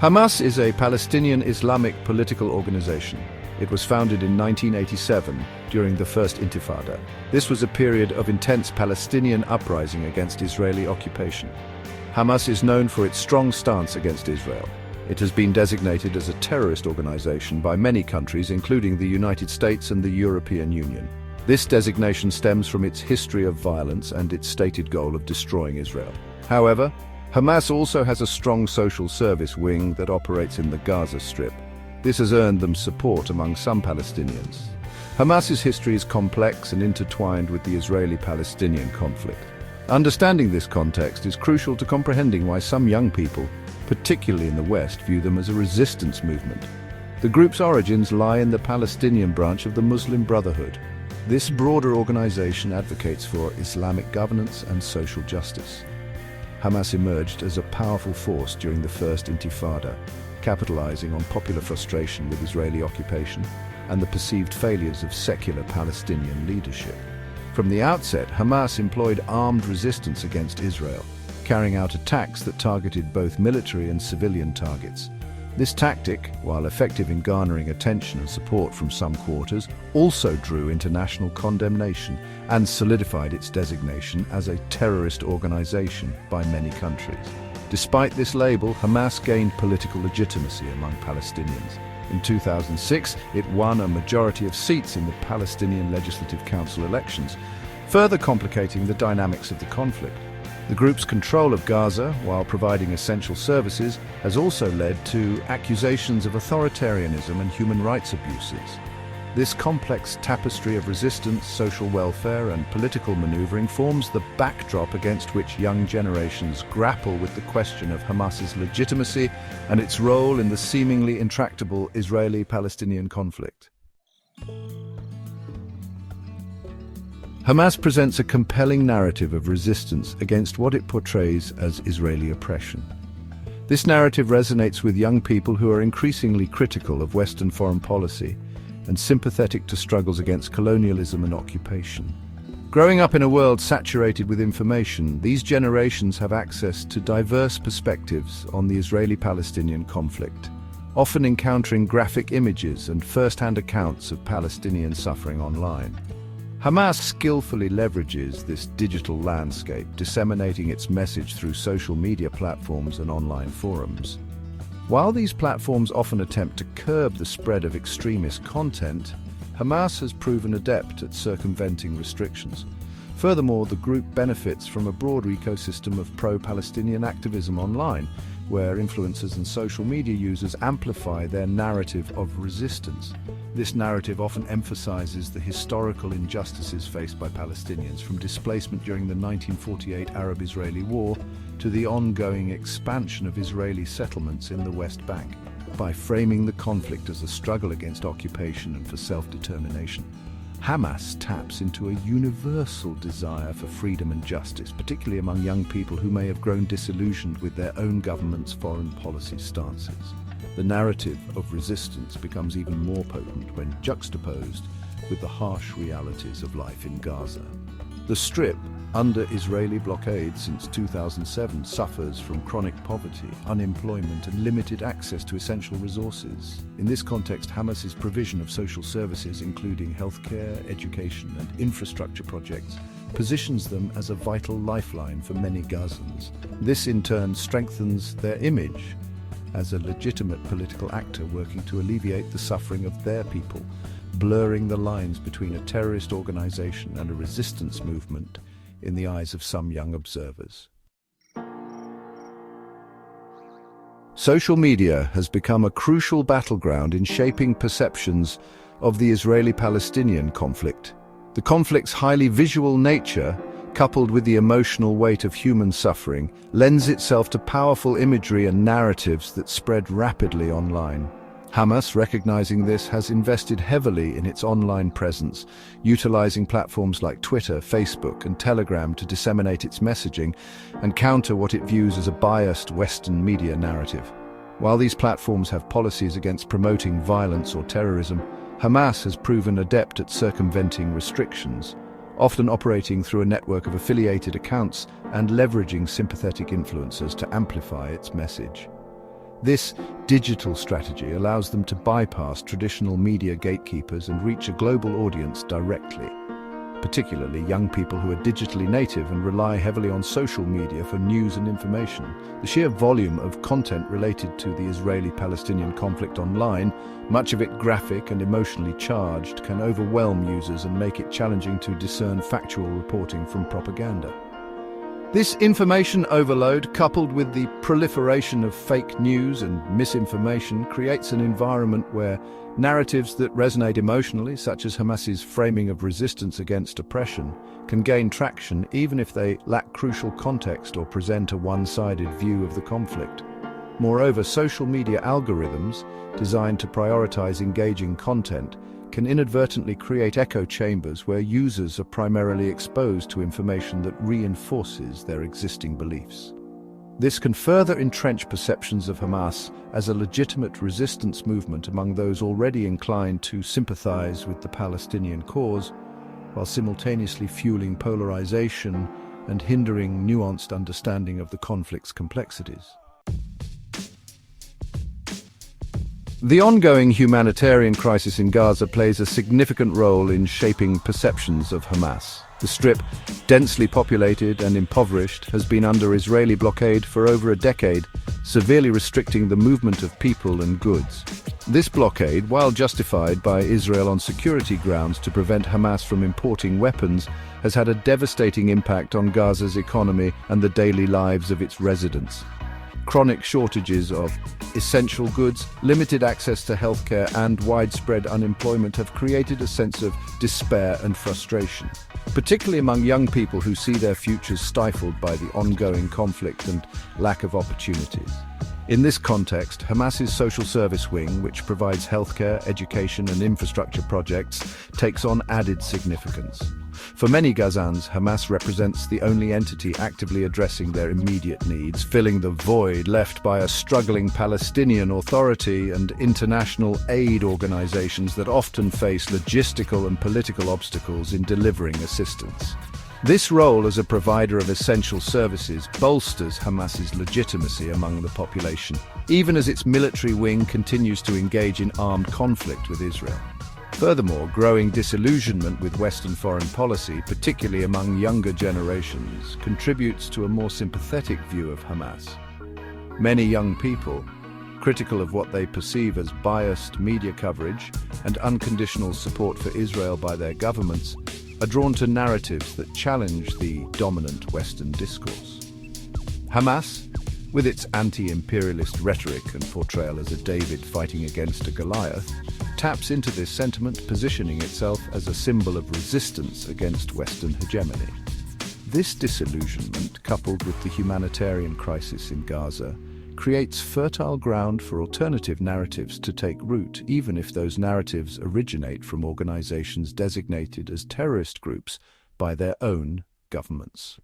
Hamas is a Palestinian Islamic political organization. It was founded in 1987 during the First Intifada. This was a period of intense Palestinian uprising against Israeli occupation. Hamas is known for its strong stance against Israel. It has been designated as a terrorist organization by many countries, including the United States and the European Union. This designation stems from its history of violence and its stated goal of destroying Israel. However, Hamas also has a strong social service wing that operates in the Gaza Strip. This has earned them support among some Palestinians. Hamas's history is complex and intertwined with the Israeli-Palestinian conflict. Understanding this context is crucial to comprehending why some young people, particularly in the West, view them as a resistance movement. The group's origins lie in the Palestinian branch of the Muslim Brotherhood. This broader organization advocates for Islamic governance and social justice. Hamas emerged as a powerful force during the First Intifada, capitalizing on popular frustration with Israeli occupation and the perceived failures of secular Palestinian leadership. From the outset, Hamas employed armed resistance against Israel, carrying out attacks that targeted both military and civilian targets. This tactic, while effective in garnering attention and support from some quarters, also drew international condemnation and solidified its designation as a terrorist organization by many countries. Despite this label, Hamas gained political legitimacy among Palestinians. In 2006, it won a majority of seats in the Palestinian Legislative Council elections, further complicating the dynamics of the conflict. The group's control of Gaza, while providing essential services, has also led to accusations of authoritarianism and human rights abuses. This complex tapestry of resistance, social welfare, and political maneuvering forms the backdrop against which young generations grapple with the question of Hamas's legitimacy and its role in the seemingly intractable Israeli-Palestinian conflict. Hamas presents a compelling narrative of resistance against what it portrays as Israeli oppression. This narrative resonates with young people who are increasingly critical of Western foreign policy and sympathetic to struggles against colonialism and occupation. Growing up in a world saturated with information, these generations have access to diverse perspectives on the Israeli-Palestinian conflict, often encountering graphic images and first-hand accounts of Palestinian suffering online. Hamas skillfully leverages this digital landscape, disseminating its message through social media platforms and online forums. While these platforms often attempt to curb the spread of extremist content, Hamas has proven adept at circumventing restrictions. Furthermore, the group benefits from a broader ecosystem of pro-Palestinian activism online, where influencers and social media users amplify their narrative of resistance. This narrative often emphasizes the historical injustices faced by Palestinians, from displacement during the 1948 Arab-Israeli War to the ongoing expansion of Israeli settlements in the West Bank. By framing the conflict as a struggle against occupation and for self-determination, Hamas taps into a universal desire for freedom and justice, particularly among young people who may have grown disillusioned with their own government's foreign policy stances. The narrative of resistance becomes even more potent when juxtaposed with the harsh realities of life in Gaza. The Strip, under Israeli blockade since 2007, suffers from chronic poverty, unemployment, and limited access to essential resources. In this context, Hamas's provision of social services, including healthcare, education, and infrastructure projects, positions them as a vital lifeline for many Gazans. This, in turn, strengthens their image as a legitimate political actor working to alleviate the suffering of their people, blurring the lines between a terrorist organization and a resistance movement in the eyes of some young observers. Social media has become a crucial battleground in shaping perceptions of the Israeli-Palestinian conflict. The conflict's highly visual nature, coupled with the emotional weight of human suffering, lends itself to powerful imagery and narratives that spread rapidly online. Hamas, recognizing this, has invested heavily in its online presence, utilizing platforms like Twitter, Facebook, and Telegram to disseminate its messaging and counter what it views as a biased Western media narrative. While these platforms have policies against promoting violence or terrorism, Hamas has proven adept at circumventing restrictions, often operating through a network of affiliated accounts and leveraging sympathetic influencers to amplify its message. This digital strategy allows them to bypass traditional media gatekeepers and reach a global audience directly, particularly young people who are digitally native and rely heavily on social media for news and information. The sheer volume of content related to the Israeli-Palestinian conflict online, much of it graphic and emotionally charged, can overwhelm users and make it challenging to discern factual reporting from propaganda. This information overload, coupled with the proliferation of fake news and misinformation, creates an environment where narratives that resonate emotionally, such as Hamas's framing of resistance against oppression, can gain traction even if they lack crucial context or present a one-sided view of the conflict. Moreover, social media algorithms, designed to prioritize engaging content, can inadvertently create echo chambers where users are primarily exposed to information that reinforces their existing beliefs. This can further entrench perceptions of Hamas as a legitimate resistance movement among those already inclined to sympathize with the Palestinian cause, while simultaneously fueling polarization and hindering nuanced understanding of the conflict's complexities. The ongoing humanitarian crisis in Gaza plays a significant role in shaping perceptions of Hamas. The Strip, densely populated and impoverished, has been under Israeli blockade for over a decade, severely restricting the movement of people and goods. This blockade, while justified by Israel on security grounds to prevent Hamas from importing weapons, has had a devastating impact on Gaza's economy and the daily lives of its residents. Chronic shortages of essential goods, limited access to healthcare, and widespread unemployment have created a sense of despair and frustration, particularly among young people who see their futures stifled by the ongoing conflict and lack of opportunities. In this context, Hamas's social service wing, which provides healthcare, education, and infrastructure projects, takes on added significance. For many Gazans, Hamas represents the only entity actively addressing their immediate needs, filling the void left by a struggling Palestinian Authority and international aid organizations that often face logistical and political obstacles in delivering assistance. This role as a provider of essential services bolsters Hamas's legitimacy among the population, even as its military wing continues to engage in armed conflict with Israel. Furthermore, growing disillusionment with Western foreign policy, particularly among younger generations, contributes to a more sympathetic view of Hamas. Many young people, critical of what they perceive as biased media coverage and unconditional support for Israel by their governments, are drawn to narratives that challenge the dominant Western discourse. Hamas, with its anti-imperialist rhetoric and portrayal as a David fighting against a Goliath, taps into this sentiment, positioning itself as a symbol of resistance against Western hegemony. This disillusionment, coupled with the humanitarian crisis in Gaza, creates fertile ground for alternative narratives to take root, even if those narratives originate from organizations designated as terrorist groups by their own governments.